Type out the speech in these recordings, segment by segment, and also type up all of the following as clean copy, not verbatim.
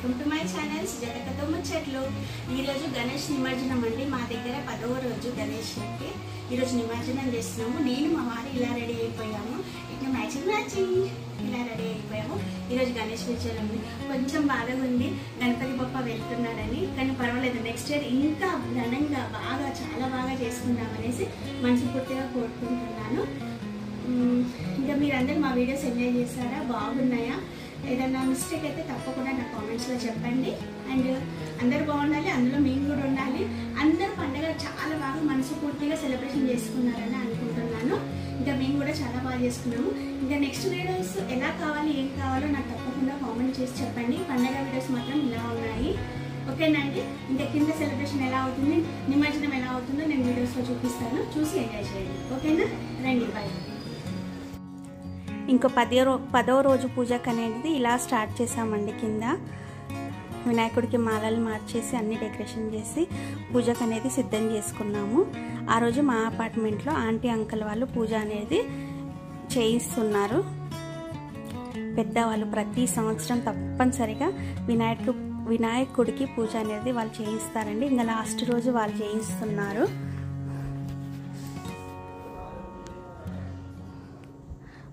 Welcome to my channel సుజాతతో ముచ్చట్లు. ఈరోజు గణేష్ నిమజ్జనం అండి. మా దగ్గర 10వ రోజు గణేష్కి ఈరోజు నిమజ్జనం చేస్తున్నాము. నేను మా వారు ఇలా రెడీ అయిపోయాము. ఇట్లా మ్యాచింగ్ ఇలా రెడీ అయిపోయాము. ఈరోజు గణేష్ నిమజ్జనం కొంచెం బాధగా ఉంది, గణపతి బొప్ప వెళ్తున్నాడని. కానీ పర్వాలేదు, నెక్స్ట్ ఇయర్ ఇంకా ఘనంగా చాలా బాగా చేసుకుందామనేసి మనస్ఫూర్తిగా కోరుకుంటున్నాను. ఇంకా మీరందరూ మా వీడియోస్ ఎంజాయ్ చేస్తారా, బాగున్నాయా? ఏదైనా మిస్టేక్ అయితే తప్పకుండా నా కామెంట్స్లో చెప్పండి. అండ్ అందరూ బాగుండాలి, అందులో మేము కూడా ఉండాలి. అందరూ పండుగ చాలా బాగా మనస్ఫూర్తిగా సెలబ్రేషన్ చేసుకున్నారని అనుకుంటున్నాను. ఇంకా మేము కూడా చాలా బాగా చేసుకున్నాము. ఇంకా నెక్స్ట్ వీడియోస్ ఎలా కావాలి, ఏం కావాలో నాకు తప్పకుండా కామెంట్ చేసి చెప్పండి. పండుగ వీడియోస్ మాత్రం ఇలా ఉన్నాయి, ఓకేనా అండి? ఇంకా కింద సెలబ్రేషన్ ఎలా అవుతుంది, నిమజ్జనం ఎలా అవుతుందో నేను వీడియోస్లో చూపిస్తాను, చూసి ఎంజాయ్ చేయండి. ఓకేనా? రండి, బాయ్. ఇంకో 10వ రోజు పూజకు అనేది ఇలా స్టార్ట్ చేసామండి. కింద వినాయకుడికి మాలలు మార్చేసి అన్ని డెకరేషన్ చేసి పూజకు అనేది సిద్ధం చేసుకున్నాము. ఆ రోజు మా అపార్ట్మెంట్లో ఆంటీ అంకుల్ వాళ్ళు పూజ అనేది చేయిస్తున్నారు. పెద్దవాళ్ళు ప్రతి సంవత్సరం తప్పనిసరిగా వినాయకుడికి పూజ అనేది వాళ్ళు చేయిస్తారండి. ఇంకా లాస్ట్ రోజు వాళ్ళు చేయిస్తున్నారు.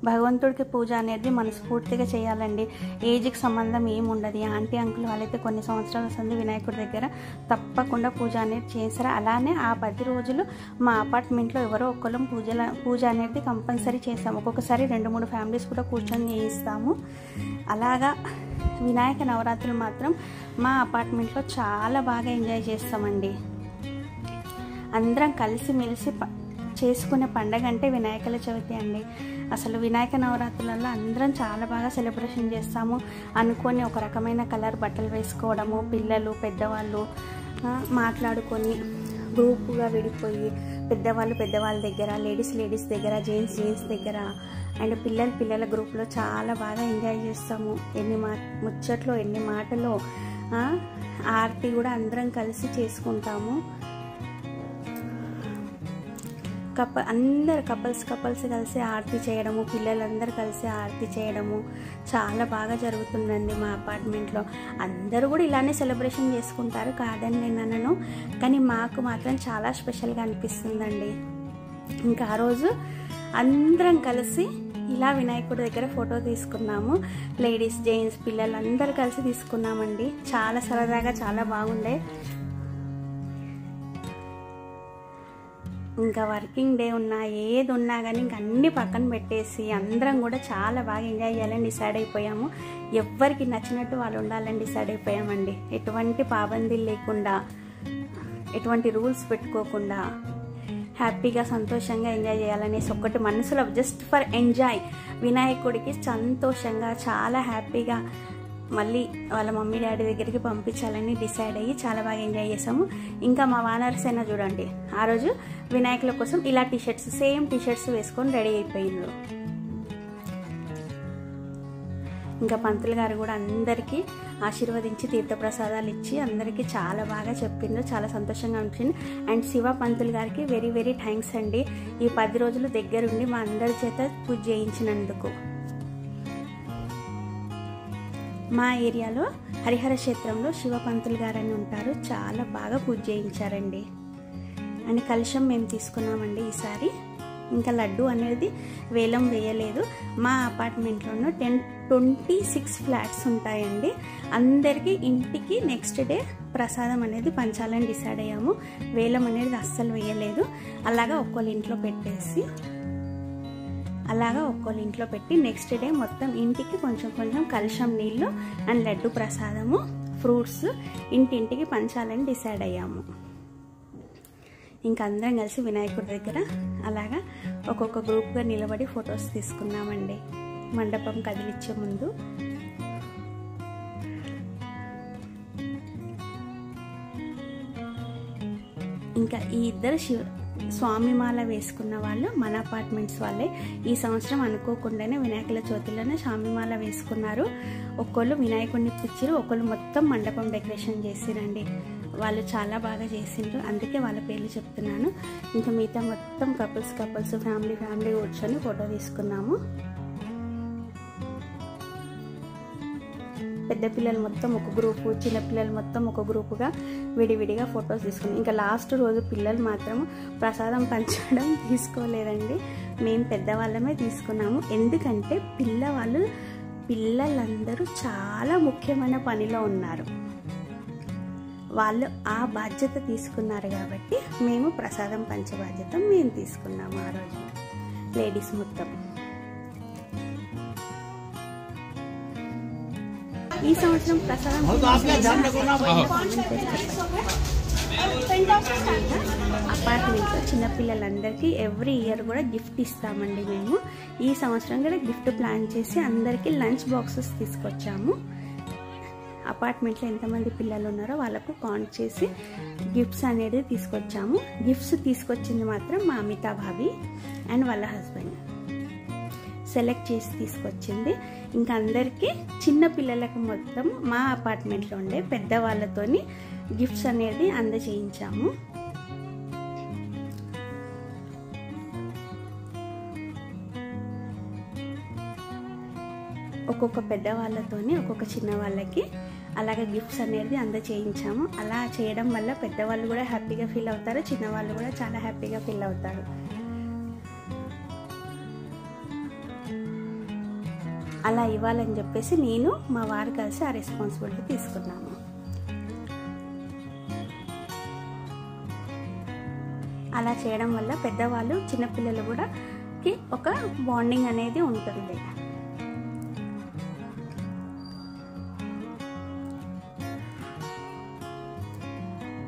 భగవంతుడికి పూజ అనేది మనస్ఫూర్తిగా చేయాలండి. ఏజ్కి సంబంధం ఏమి ఉండదు. ఆంటీ అంకుల్ వాళ్ళైతే కొన్ని సంవత్సరాల సంది వినాయకుడి దగ్గర తప్పకుండా పూజ అనేది చేస్తారు. అలానే ఆ 10 రోజులు మా అపార్ట్మెంట్లో ఎవరో ఒకరు పూజ అనేది కంపల్సరీ చేస్తాము. ఒక్కొక్కసారి 2-3 ఫ్యామిలీస్ కూడా కూర్చొని చేయిస్తాము. అలాగా వినాయక నవరాత్రులు మాత్రం మా అపార్ట్మెంట్లో చాలా బాగా ఎంజాయ్ చేస్తామండి. అందరం కలిసిమెలిసి చేసుకునే పండగ అంటే వినాయకుల చవితి అండి. అసలు వినాయక నవరాత్రులలో అందరం చాలా బాగా సెలబ్రేషన్ చేస్తాము. అనుకొని ఒక రకమైన కలర్ బట్టలు వేసుకోవడము, పిల్లలు పెద్దవాళ్ళు మాట్లాడుకొని గ్రూపుగా విడిపోయి పెద్దవాళ్ళ దగ్గర, లేడీస్ దగ్గర, జెంట్స్ దగ్గర అండ్ పిల్లల గ్రూప్లో చాలా బాగా ఎంజాయ్ చేస్తాము. ఎన్ని ముచ్చట్లు, ఎన్ని మాటలు. ఆరతి కూడా అందరం కలిసి చేసుకుంటాము. అందరు కపుల్స్ కలిసి ఆరతి చేయడము, పిల్లలందరూ కలిసి ఆరతి చేయడము చాలా బాగా జరుగుతుందండి మా అపార్ట్మెంట్లో. అందరూ కూడా ఇలానే సెలబ్రేషన్ చేసుకుంటారు, కాదని నేను అనను. కానీ మాకు మాత్రం చాలా స్పెషల్గా అనిపిస్తుందండి. ఇంకా ఆ రోజు అందరం కలిసి ఇలా వినాయకుడి దగ్గర ఫోటో తీసుకున్నాము. లేడీస్, జెంట్స్, పిల్లలు అందరూ కలిసి తీసుకున్నామండి. చాలా సరదాగా చాలా బాగుండే. ఇంకా వర్కింగ్ డే ఉన్నా ఏది ఉన్నా కానీ ఇంక అన్ని పక్కన పెట్టేసి అందరం కూడా చాలా బాగా ఎంజాయ్ చేయాలని డిసైడ్ అయిపోయాము. ఎవరికి నచ్చినట్టు వాళ్ళు ఉండాలని డిసైడ్ అయిపోయామండి. ఎటువంటి పాబందీలు లేకుండా, ఎటువంటి రూల్స్ పెట్టుకోకుండా హ్యాపీగా సంతోషంగా ఎంజాయ్ చేయాలనేసి ఒక్కటి మనసులో జస్ట్ ఫర్ ఎంజాయ్, వినాయకుడికి సంతోషంగా చాలా హ్యాపీగా మళ్ళీ వాళ్ళ మమ్మీ డాడీ దగ్గరికి పంపించాలని డిసైడ్ అయ్యి చాలా బాగా ఎంజాయ్ చేసాము. ఇంకా మా వానర్స్ అయినా చూడండి, ఆ రోజు వినాయకుల కోసం ఇలా సేమ్ టీషర్ట్స్ వేసుకొని రెడీ అయిపోయిండ్రు. ఇంకా పంతులు గారు కూడా అందరికీ ఆశీర్వదించి తీర్థప్రసాదాలు ఇచ్చి అందరికీ చాలా బాగా చెప్పిండ్రు. చాలా సంతోషంగా ఉంటుంది. అండ్ శివ పంతులు గారికి వెరీ థ్యాంక్స్ అండి. ఈ 10 రోజులు దగ్గరుండి మా అందరి చేత పూజ చేయించినందుకు. మా ఏరియాలో హరిహర క్షేత్రంలో శివ పంతులు గారు అని ఉంటారు, చాలా బాగా పూజ చేయించారండి. అండ్ కలశం మేము తీసుకున్నామండి ఈసారి. ఇంకా లడ్డు అనేది వేలం వేయలేదు. మా అపార్ట్మెంట్లోనూ 26 ఫ్లాట్స్ ఉంటాయండి. అందరికీ ఇంటికి నెక్స్ట్ డే ప్రసాదం అనేది పంచాలని డిసైడ్ అయ్యాము. వేలం అనేది అస్సలు వేయలేదు. అలాగా ఒక్కొక్క ఇంట్లో పెట్టి నెక్స్ట్ డే మొత్తం ఇంటికి కొంచెం కలశం నీళ్ళు అండ్ లడ్డు ప్రసాదము, ఫ్రూట్స్ ఇంటింటికి పంచాలని డిసైడ్ అయ్యాము. ఇంకా అందరం కలిసి వినాయకుడి దగ్గర అలాగా ఒక్కొక్క గ్రూప్గా నిలబడి ఫొటోస్ తీసుకున్నామండి మండపం కదిలిచ్చే ముందు. ఇంకా ఈ ఇద్దరు స్వామిమాల వేసుకున్న వాళ్ళు మన అపార్ట్మెంట్స్ వాళ్ళే. ఈ సంవత్సరం అనుకోకుండానే వినాయకుల చవితిలోనే స్వామిమాల వేసుకున్నారు. ఒక్కళ్ళు వినాయకుడిని పిచ్చిరు, ఒకళ్ళు మొత్తం మండపం డెకరేషన్ చేసిరండి. వాళ్ళు చాలా బాగా చేసిండ్రు, అందుకే వాళ్ళ పేర్లు చెప్తున్నాను. ఇంకా మిగతా మొత్తం కపుల్స్ ఫ్యామిలీ కూర్చొని ఫోటో తీసుకున్నాము. పెద్ద పిల్లలు మొత్తం ఒక గ్రూపు, చిన్న పిల్లలు మొత్తం ఒక గ్రూపుగా విడివిడిగా ఫొటోస్ తీసుకున్నాం. ఇంకా లాస్ట్ రోజు పిల్లలు మాత్రం ప్రసాదం పంచడం తీసుకోలేదండి, మేము పెద్దవాళ్ళమే తీసుకున్నాము. ఎందుకంటే పిల్లలందరూ చాలా ముఖ్యమైన పనిలో ఉన్నారు, వాళ్ళు ఆ బాధ్యత తీసుకున్నారు కాబట్టి మేము ప్రసాదం పంచే బాధ్యత మేము తీసుకున్నాము ఆ రోజు లేడీస్ మొత్తం. ఈ సంవత్సరం ప్రసాదం అపార్ట్మెంట్లో చిన్నపిల్లలందరికీ ఎవ్రీ ఇయర్ కూడా గిఫ్ట్ ఇస్తామండి మేము. ఈ సంవత్సరం కూడా గిఫ్ట్ ప్లాన్ చేసి అందరికీ లంచ్ బాక్సెస్ తీసుకొచ్చాము. అపార్ట్మెంట్లో ఎంతమంది పిల్లలు ఉన్నారో వాళ్ళకు కౌంట్ చేసి గిఫ్ట్స్ అనేది తీసుకొచ్చాము. గిఫ్ట్స్ తీసుకొచ్చింది మాత్రం మా అమితా భాబీ అండ్ వాళ్ళ హస్బెండ్ సెలెక్ట్ చేసి తీసుకొచ్చింది. ఇంకా అందరికీ చిన్న పిల్లలకు మొత్తం మా అపార్ట్మెంట్లో ఉండే పెద్దవాళ్ళతోని గిఫ్ట్స్ అనేది అందజేయించాము. ఒక్కొక్క పెద్దవాళ్ళతోని ఒక్కొక్క చిన్న వాళ్ళకి అలాగే గిఫ్ట్స్ అనేది అందజేయించాము. అలా చేయడం వల్ల పెద్దవాళ్ళు కూడా హ్యాపీగా ఫీల్ అవుతారు, చిన్నవాళ్ళు కూడా చాలా హ్యాపీగా ఫీల్ అవుతారు. అలా ఇవ్వాలని చెప్పేసి నేను మా వారు కలిసి ఆ రెస్పాన్సిబిలిటీ తీసుకున్నాము. అలా చేయడం వల్ల పెద్దవాళ్ళు చిన్నపిల్లలు కూడా ఒక బాండింగ్ అనేది ఉంటుంది.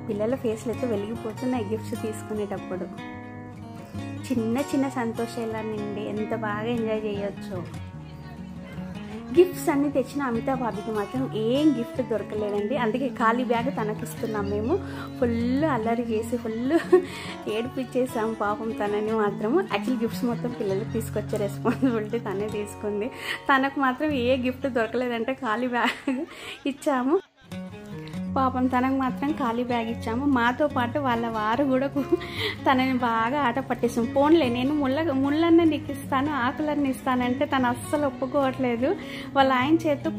పిల్లల ఫేస్లు అయితే వెలిగిపోతున్నాయి గిఫ్ట్స్ తీసుకునేటప్పుడు. చిన్న చిన్న సంతోషాల నుండి ఎంత బాగా ఎంజాయ్ చేయొచ్చు. గిఫ్ట్స్ అన్ని తెచ్చిన అమితా భాబీకి మాత్రం ఏం గిఫ్ట్ దొరకలేదండి, అందుకే ఖాళీ బ్యాగ్ తనకిస్తున్నాం. మేము ఫుల్ అల్లరి చేసి ఫుల్ ఏడిపించేసాము పాపం తనని మాత్రము. యాక్చువల్ గిఫ్ట్స్ మొత్తం పిల్లలకు తీసుకొచ్చే రెస్పాన్సిబిలిటీ తనే తీసుకుంది. తనకు మాత్రం ఏ గిఫ్ట్ దొరకలేదంటే ఖాళీ బ్యాగ్ ఇచ్చాము. పాపం తనకు మాత్రం ఖాళీ బ్యాగ్ ఇచ్చాము. మాతో పాటు వాళ్ళ వారు కూడా తనని బాగా ఆట పట్టేసాం. పోన్లే నేను ముళ్ళన్న నీకు ఇస్తాను, ఆకులన్నీ ఇస్తానంటే తను అస్సలు ఒప్పుకోవట్లేదు. వాళ్ళ ఆయన చేత్తో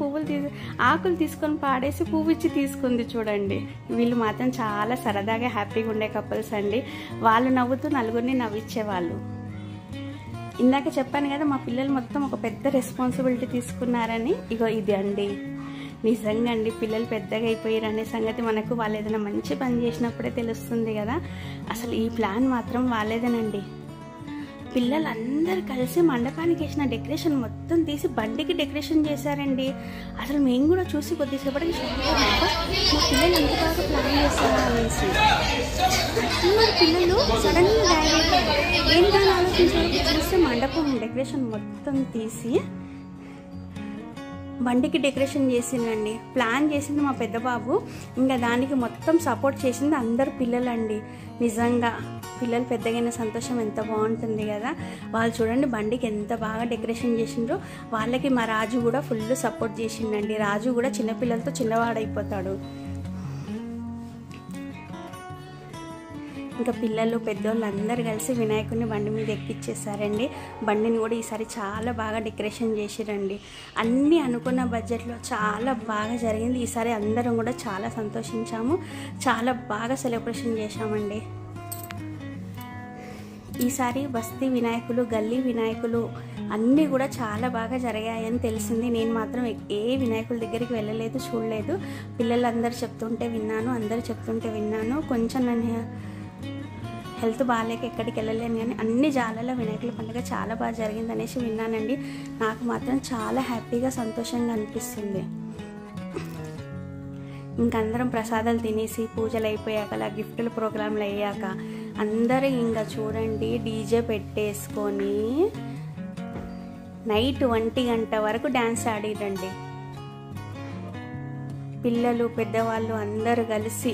ఆకులు తీసుకొని పాడేసి పువ్వు ఇచ్చి తీసుకుంది. చూడండి, వీళ్ళు మాత్రం చాలా సరదాగా హ్యాపీగా ఉండే కపుల్స్ అండి. వాళ్ళు నవ్వుతూ నలుగురిని నవ్వించేవాళ్ళు. ఇందాక చెప్పాను కదా మా పిల్లలు మొత్తం ఒక పెద్ద రెస్పాన్సిబిలిటీ తీసుకున్నారని. ఇగో ఇది అండి, నిజంగా అండి పిల్లలు పెద్దగా అయిపోయారు అనే సంగతి మనకు వాళ్ళు ఏదైనా మంచి పని చేసినప్పుడే తెలుస్తుంది కదా. అసలు ఈ ప్లాన్ మాత్రం వాళ్ళేదేనండి. పిల్లలందరూ కలిసి మండపానికి వేసిన డెకరేషన్ మొత్తం తీసి బండికి డెకరేషన్ చేశారండి. అసలు మేము కూడా చూసి కొద్దిసేపటికి మా పిల్లలు ఎంత బాగా ప్లాన్ చేస్తారా అనేసి. అందరు పిల్లలు సడన్గా ఏం కానీ ఆలోచించాలి చూస్తే మండపం డెకరేషన్ మొత్తం తీసి బండికి డెకరేషన్ చేసిందండి. ప్లాన్ చేసింది మా పెద్ద బాబు, ఇంకా దానికి మొత్తం సపోర్ట్ చేసింది అందరు పిల్లలండి. నిజంగా పిల్లలు పెద్దగైన సంతోషం ఎంత బాగుంటుంది కదా. వాళ్ళు చూడండి బండికి ఎంత బాగా డెకరేషన్ చేసిండ్రో. వాళ్ళకి మా రాజు కూడా ఫుల్ సపోర్ట్ చేసిండండి. రాజు కూడా చిన్నపిల్లలతో చిన్నవాడైపోతాడు. ఇంకా పిల్లలు పెద్దోళ్ళు అందరు కలిసి వినాయకుడిని బండి మీద ఎక్కిచ్చేసారండి. బండిని కూడా ఈసారి చాలా బాగా డెకరేషన్ చేసిరండి. అన్నీ అనుకున్న బడ్జెట్లో చాలా బాగా జరిగింది. ఈసారి అందరం కూడా చాలా సంతోషించాము, చాలా బాగా సెలబ్రేషన్ చేశామండి. ఈసారి బస్తీ వినాయకులు, గల్లీ వినాయకులు అన్నీ కూడా చాలా బాగా జరిగాయని తెలిసింది. నేను మాత్రం ఏ వినాయకుల దగ్గరికి వెళ్ళలేదు, చూడలేదు. పిల్లలందరూ చెప్తుంటే విన్నాను, అందరూ చెప్తుంటే విన్నాను. కొంచెం నేను హెల్త్ బాగాలేక ఎక్కడికి వెళ్ళలేను, కానీ అన్ని జాలలో వినాయకుల పండుగ చాలా బాగా జరిగింది అనేసి విన్నానండి. నాకు మాత్రం చాలా హ్యాపీగా సంతోషంగా అనిపిస్తుంది. ఇంకందరం ప్రసాదాలు తినేసి పూజలు అయిపోయాక అలా గిఫ్టుల ప్రోగ్రాంలు అయ్యాక అందరూ ఇంకా చూడండి డీజే పెట్టేసుకొని నైట్ 1 గంట వరకు డ్యాన్స్ ఆడిరండి. పిల్లలు పెద్దవాళ్ళు అందరూ కలిసి,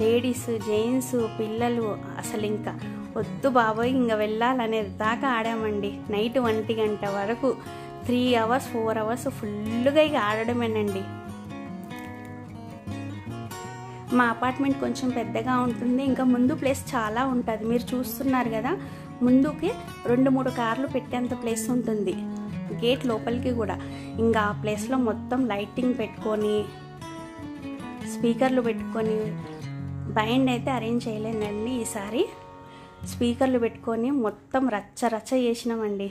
లేడీస్ జెంట్స్ పిల్లలు, అసలు ఇంకా వద్దు బాబోయ్ ఇంకా వెళ్ళాలనే దాకా ఆడామండి. నైట్ 1 గంట వరకు 3 అవర్స్ 4 అవర్స్ ఫుల్గా ఇక ఆడడమేనండి. మా అపార్ట్మెంట్ కొంచెం పెద్దగా ఉంటుంది, ఇంకా ముందు ప్లేస్ చాలా ఉంటుంది. మీరు చూస్తున్నారు కదా, ముందుకి 2-3 కార్లు పెట్టేంత ప్లేస్ ఉంటుంది. గేట్ లోపలికి కూడా. ఇంకా ఆ ప్లేస్లో మొత్తం లైటింగ్ పెట్టుకొని స్పీకర్లు పెట్టుకొని, బైండ్ అయితే అరేంజ్ చేయలేదండి ఈసారి. స్పీకర్లు పెట్టుకొని మొత్తం రచ్చ రచ్చ చేసినామండి.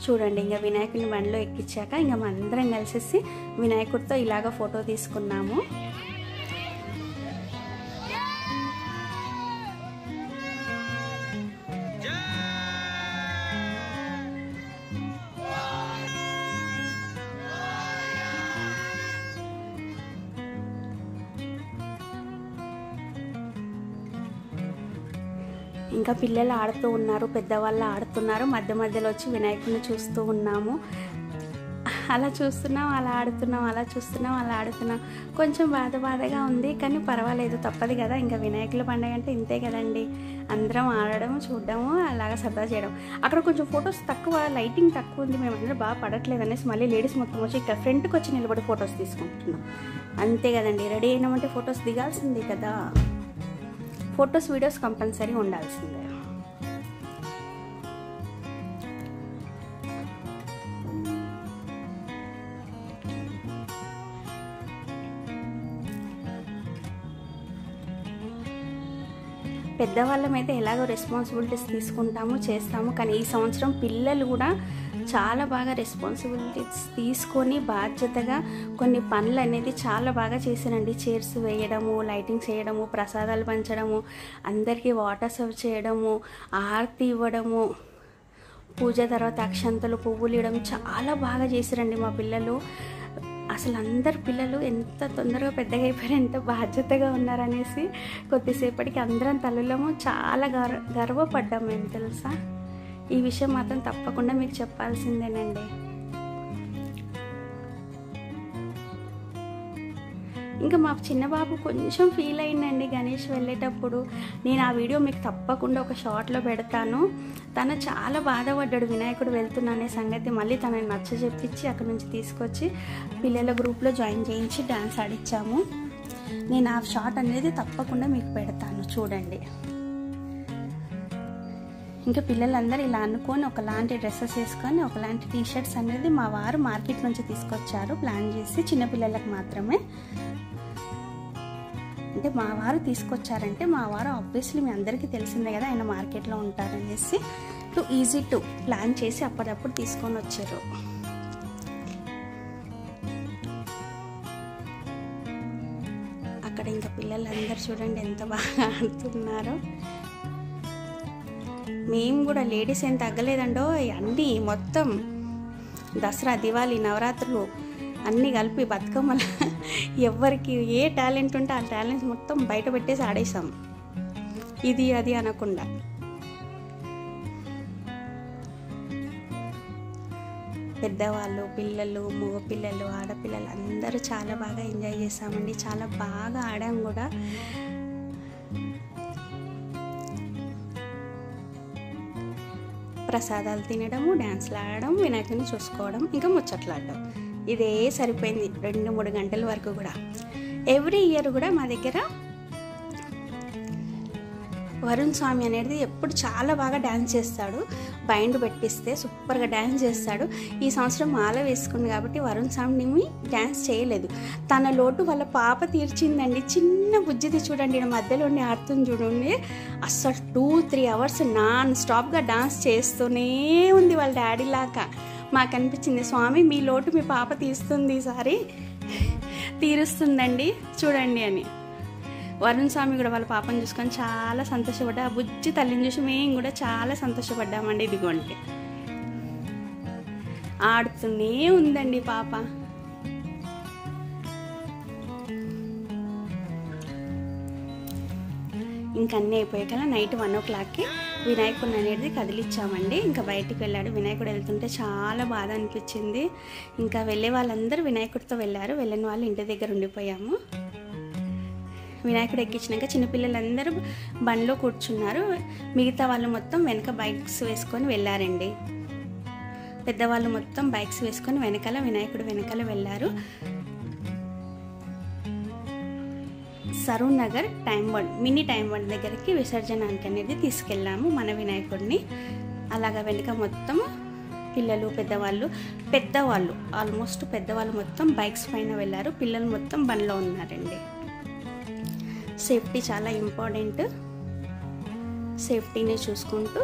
చూడండి, ఇంకా వినాయకుడిని బండిలో ఎక్కించాక ఇంకా అందరం కలిసేసి వినాయకుడితో ఇలాగ ఫోటో తీసుకున్నాము. ఇంకా పిల్లలు ఆడుతూ ఉన్నారు, పెద్దవాళ్ళు ఆడుతున్నారు. మధ్య మధ్యలో వచ్చి వినాయకుడిని చూస్తూ ఉన్నాము. అలా చూస్తున్నాం, అలా ఆడుతున్నాం, అలా చూస్తున్నాం, అలా ఆడుతున్నాం. కొంచెం బాధగా ఉంది, కానీ పర్వాలేదు, తప్పదు కదా. ఇంకా వినాయకుల పండుగ అంటే ఇంతే కదండి. అందరం ఆడడం, చూడడము, అలాగా సరదా చేయడం. అక్కడ కొంచెం ఫొటోస్ తక్కువ, లైటింగ్ తక్కువ ఉంది, మేము అందరూ బాగా పడట్లేదు అనేసి మళ్ళీ లేడీస్ మొత్తం వచ్చి ఇక్కడ ఫ్రంట్కి వచ్చి నిలబడి ఫొటోస్ తీసుకుంటున్నాం. అంతే కదండి, రెడీ అయినామంటే ఫొటోస్ దిగాల్సిందే కదా. ఫొటోస్ వీడియోస్ కంపల్సరీ ఉండాల్సిందే. పెద్దవాళ్ళమైతే ఎలాగో రెస్పాన్సిబిలిటీస్ తీసుకుంటాము, చేస్తాము. కానీ ఈ సంవత్సరం పిల్లలు కూడా చాలా బాగా రెస్పాన్సిబిలిటీస్ తీసుకొని బాధ్యతగా కొన్ని పనులు అనేది చాలా బాగా చేశానండి. చైర్స్ వేయడము, లైటింగ్స్ వేయడము, ప్రసాదాలు పంచడము, అందరికీ వాటర్ సర్వ్ చేయడము, ఆరతి ఇవ్వడము, పూజ తర్వాత అక్షంతలు, పువ్వులు ఇవ్వడం చాలా బాగా చేశారండి మా పిల్లలు. అసలు అందరు పిల్లలు ఎంత తొందరగా పెద్దగా అయిపోయారు, ఎంత బాధ్యతగా ఉన్నారనేసి కొద్దిసేపటికి అందరం తల్లులము చాలా గర్వపడ్డాం మేము, తెలుసా. ఈ విషయం మాత్రం తప్పకుండా మీకు చెప్పాల్సిందేనండి. ఇంకా మా చిన్న బాబు కొంచెం ఫీల్ అయిందండి గణేష్ వెళ్ళేటప్పుడు. నేను ఆ వీడియో మీకు తప్పకుండా ఒక షార్ట్లో పెడతాను. తను చాలా బాధపడ్డాడు వినాయకుడు వెళ్తున్నానే సంగతి. మళ్ళీ తనని నచ్చ చెప్పించి అక్కడి నుంచి తీసుకొచ్చి పిల్లల గ్రూప్లో జాయిన్ చేయించి డ్యాన్స్ ఆడిచ్చాము. నేను ఆ షార్ట్ అనేది తప్పకుండా మీకు పెడతాను, చూడండి. ఇంకా పిల్లలందరూ ఇలా అనుకొని ఒకలాంటి డ్రెస్సెస్ వేసుకొని ఒకలాంటి టీషర్ట్స్ అనేది మా వారు మార్కెట్ నుంచి తీసుకొచ్చారు, ప్లాన్ చేసి చిన్నపిల్లలకు మాత్రమే. అంటే మా వారు తీసుకొచ్చారంటే మా వారు ఆబ్వియస్లీ మీ అందరికీ తెలిసిందే కదా, ఆయన మార్కెట్లో ఉంటారనేసి ఈజీ టు ప్లాన్ చేసి అప్పటికప్పుడు తీసుకొని వచ్చారు. అక్కడ ఇంకా పిల్లలందరూ చూడండి ఎంత బాగా ఆడుతున్నారో. మేము కూడా లేడీస్ ఏం తగ్గలేదండో, అన్నీ మొత్తం దసరా, దివాళీ, నవరాత్రులు అన్నీ కలిపి బతుకమ్మల ఎవరికి ఏ టాలెంట్ ఉంటే ఆ టాలెంట్స్ మొత్తం బయట పెట్టేసి ఆడేసాం, ఇది అది అనకుండా. పెద్దవాళ్ళు, పిల్లలు, మగపిల్లలు, ఆడపిల్లలు అందరూ చాలా బాగా ఎంజాయ్ చేసామండి. చాలా బాగా ఆడాం కూడా. ప్రసాదాలు తినడము, డ్యాన్స్లు ఆడడం, వినాయకుని చూసుకోవడం, ఇంకా ముచ్చట్లాడడం, ఇదే సరిపోయింది 2-3 గంటల వరకు కూడా. ఎవ్రీ ఇయర్ కూడా మా దగ్గర వరుణ్ స్వామి అనేది ఎప్పుడు చాలా బాగా డ్యాన్స్ చేస్తాడు. బైండ్ పెట్టిస్తే సూపర్గా డ్యాన్స్ చేస్తాడు. ఈ సంవత్సరం మాల వేసుకుంది కాబట్టి వరుణ్ స్వామిని డ్యాన్స్ చేయలేదు. తన లోటు వాళ్ళ పాప తీర్చిందండి. చిన్న బుజ్జిది చూడండి, మధ్యలోనే ఆడుతుంది చూడండి. అస్సలు 2-3 అవర్స్ నాన్ స్టాప్గా డాన్స్ చేస్తూనే ఉంది వాళ్ళ డాడీ లాగా. మాకు అనిపించింది, స్వామి మీ లోటు మీ పాప తీస్తుంది, ఈసారి తీరుస్తుందండి చూడండి అని. వరుణ్ స్వామి కూడా వాళ్ళ పాపను చూసుకొని చాలా సంతోషపడ్డా. ఆ బుజ్జి తల్లిని చూసి మేము కూడా చాలా సంతోషపడ్డామండి. ఇదిగోండి ఆడుతూనే ఉందండి పాప. ఇంకన్నీ అయిపోయాక నైట్ 1 o'clockకి వినాయకుడిని అనేది కదిలిచ్చామండి. ఇంకా బయటికి వెళ్ళాడు. వినాయకుడు వెళ్తుంటే చాలా బాధ అనిపించింది. ఇంకా వెళ్ళే వాళ్ళందరూ వినాయకుడితో వెళ్ళారు, వెళ్ళని వాళ్ళు ఇంటి దగ్గర ఉండిపోయాము. వినాయకుడు ఎక్కించినాక చిన్నపిల్లలందరూ బండిలో కూర్చున్నారు. మిగతా వాళ్ళు మొత్తం వెనక బైక్స్ వేసుకొని వెళ్ళారండి. పెద్దవాళ్ళు మొత్తం బైక్స్ వేసుకొని వెనకాల వినాయకుడు వెనకాల వెళ్ళారు. Saroor Nagar time bund, mini time bund దగ్గరికి విసర్జనానికి అనేది తీసుకెళ్ళాము మన వినాయకుడిని. అలాగా వెనుక మొత్తం పిల్లలు పెద్దవాళ్ళు ఆల్మోస్ట్ పెద్దవాళ్ళు మొత్తం బైక్స్ పైన వెళ్ళారు, పిల్లలు మొత్తం బండ్లో ఉన్నారండి. సేఫ్టీ చాలా ఇంపార్టెంట్, సేఫ్టీని చూసుకుంటూ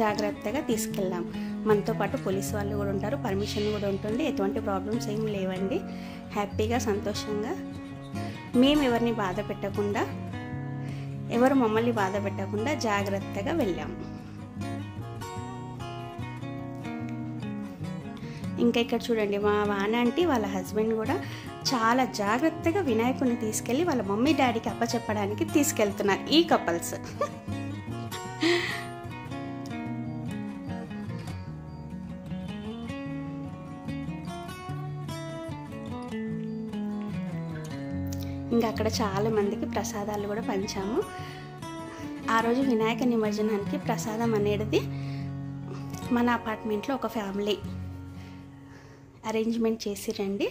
జాగ్రత్తగా తీసుకెళ్ళాం. మనతో పాటు పోలీసు వాళ్ళు కూడా ఉంటారు, పర్మిషన్ కూడా ఉంటుంది, ఎటువంటి ప్రాబ్లమ్స్ ఏం లేవండి. హ్యాపీగా సంతోషంగా మేము ఎవరిని బాధ పెట్టకుండా, ఎవరు మమ్మల్ని బాధ పెట్టకుండా జాగ్రత్తగా వెళ్ళాము. ఇంకా ఇక్కడ చూడండి, మా వానాంటి వాళ్ళ హస్బెండ్ కూడా చాలా జాగ్రత్తగా వినాయకుడిని తీసుకెళ్ళి వాళ్ళ మమ్మీ డాడీకి అప్పచెప్పడానికి తీసుకెళ్తున్నారు ఈ కపుల్స్. ఇంకా అక్కడ చాలా మందికి ప్రసాదాలు కూడా పంచాము. ఆ రోజు వినాయక నిమజ్జనానికి ప్రసాదం అనేది మన అపార్ట్మెంట్లో ఒక ఫ్యామిలీ అరేంజ్మెంట్ చేసిరండి.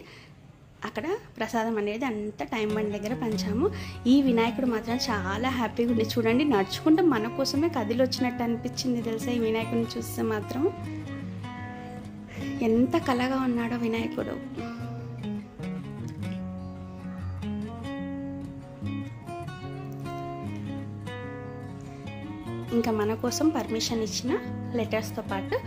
అక్కడ ప్రసాదం అనేది అంత టైం బండ్ దగ్గర పంచాము. ఈ వినాయకుడు మాత్రం చాలా హ్యాపీగా ఉంది. చూడండి, నడుచుకుంటూ మన కోసమే కదిలి వచ్చినట్టు అనిపించింది తెలుసా. ఈ వినాయకుడిని చూస్తే మాత్రం ఎంత కళగా ఉన్నాడో వినాయకుడు. ఇంకా మన కోసం పర్మిషన్ ఇచ్చిన లెటర్స్తో పాటు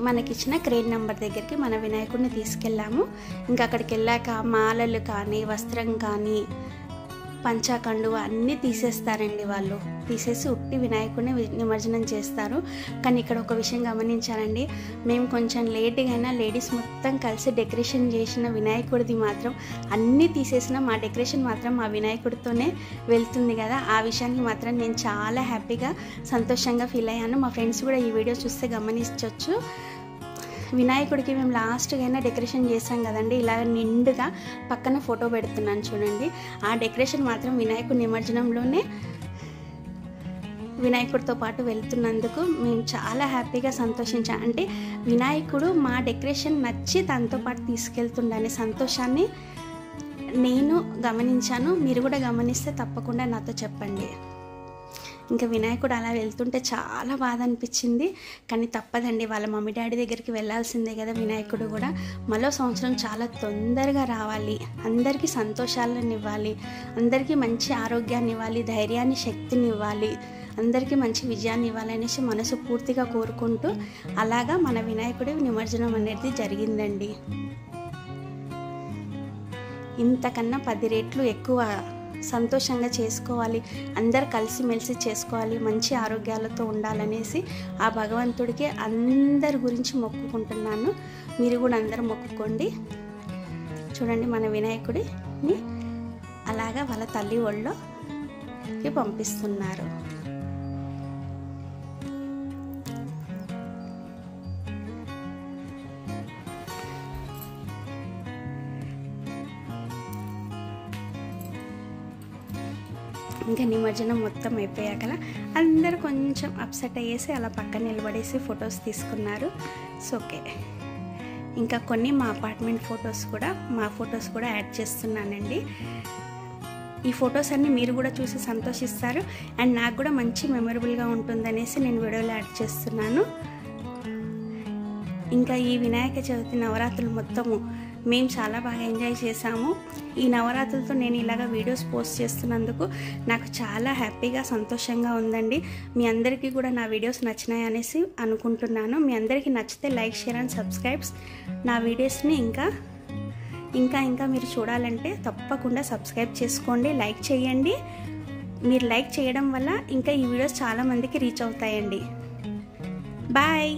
మనకిచ్చిన క్రేన్ నెంబర్ దగ్గరికి మన వినాయకుడిని తీసుకెళ్ళాము. ఇంకా అక్కడికి వెళ్ళాక మాలలు కానీ, వస్త్రం కానీ, పంచాకండువ అన్నీ తీసేస్తారండి. వాళ్ళు తీసేసి ఉట్టి వినాయకుడిని నిమజ్జనం చేస్తారు. కానీ ఇక్కడ ఒక విషయం గమనించాలండి, మేము కొంచెం లేట్గా అయినా లేడీస్ మొత్తం కలిసి డెకరేషన్ చేసిన వినాయకుడిది మాత్రం అన్నీ తీసేసిన మా డెకరేషన్ మాత్రం మా వినాయకుడితోనే వెళ్తుంది కదా. ఆ విషయానికి మాత్రం నేను చాలా హ్యాపీగా సంతోషంగా ఫీల్ అయ్యాను. మా ఫ్రెండ్స్ కూడా ఈ వీడియో చూస్తే గమనించవచ్చు. వినాయకుడికి మేము లాస్ట్గా అయినా డెకరేషన్ చేసాం కదండి, ఇలా నిండుగా పక్కన ఫోటో పెడుతున్నాను చూడండి. ఆ డెకరేషన్ మాత్రం వినాయకుడి నిమజ్జనంలోనే వినాయకుడితో పాటు వెళ్తున్నందుకు మేము చాలా హ్యాపీగా సంతోషించాం. అంటే వినాయకుడు మా డెకరేషన్ నచ్చి తనతో పాటు తీసుకెళ్తుండనే సంతోషాన్ని నేను గమనించాను. మీరు కూడా గమనిస్తే తప్పకుండా నాతో చెప్పండి. ఇంకా వినాయకుడు అలా వెళ్తుంటే చాలా బాధ అనిపించింది. కానీ తప్పదండి, వాళ్ళ మమ్మీ డాడీ దగ్గరికి వెళ్ళాల్సిందే కదా. వినాయకుడు కూడా మరో సంవత్సరం చాలా తొందరగా రావాలి, అందరికీ సంతోషాలను ఇవ్వాలి, అందరికీ మంచి ఆరోగ్యాన్ని ఇవ్వాలి, ధైర్యాన్ని, శక్తిని ఇవ్వాలి, అందరికీ మంచి విజయాన్ని ఇవ్వాలనేసి మనసు పూర్తిగా కోరుకుంటూ అలాగా మన వినాయకుడి నిమజ్జనం అనేది జరిగిందండి. ఇంతకన్నా 10 రెట్లు ఎక్కువ సంతోషంగా చేసుకోవాలి, అందరు కలిసిమెలిసి చేసుకోవాలి, మంచి ఆరోగ్యాలతో ఉండాలనేసి ఆ భగవంతుడికి అందరి గురించి మొక్కుకుంటున్నాను. మీరు కూడా అందరూ మొక్కుకోండి. చూడండి, మన వినాయకుడిని అలాగా వాళ్ళ తల్లి ఒళ్ళోకి పంపిస్తున్నారు. ఇంకా నిమజ్జనం మొత్తం అయిపోయాక అందరూ కొంచెం అప్సెట్ అయ్యేసి అలా పక్కన నిలబడేసి ఫొటోస్ తీసుకున్నారు. సో ఓకే, ఇంకా కొన్ని మా అపార్ట్మెంట్ మా ఫొటోస్ కూడా యాడ్ చేస్తున్నానండి. ఈ ఫొటోస్ అన్నీ మీరు కూడా చూసి సంతోషిస్తారు అండ్ నాకు కూడా మంచి మెమరబుల్గా ఉంటుందనేసి నేను వీడియోలో యాడ్ చేస్తున్నాను. ఇంకా ఈ వినాయక చవితి నవరాత్రులు మొత్తము మేము చాలా బాగా ఎంజాయ్ చేసాము. ఈ నవరాత్రులతో నేను ఇలాగ వీడియోస్ పోస్ట్ చేస్తున్నందుకు నాకు చాలా హ్యాపీగా సంతోషంగా ఉందండి. మీ అందరికీ కూడా నా వీడియోస్ నచ్చినాయి అనేసి అనుకుంటున్నాను. మీ అందరికీ నచ్చితే లైక్, షేర్ అండ్ సబ్స్క్రైబ్స్. నా వీడియోస్ని ఇంకా మీరు చూడాలంటే తప్పకుండా సబ్స్క్రైబ్ చేసుకోండి, లైక్ చేయండి. మీరు లైక్ చేయడం వల్ల ఇంకా ఈ వీడియోస్ చాలామందికి రీచ్ అవుతాయండి. బాయ్.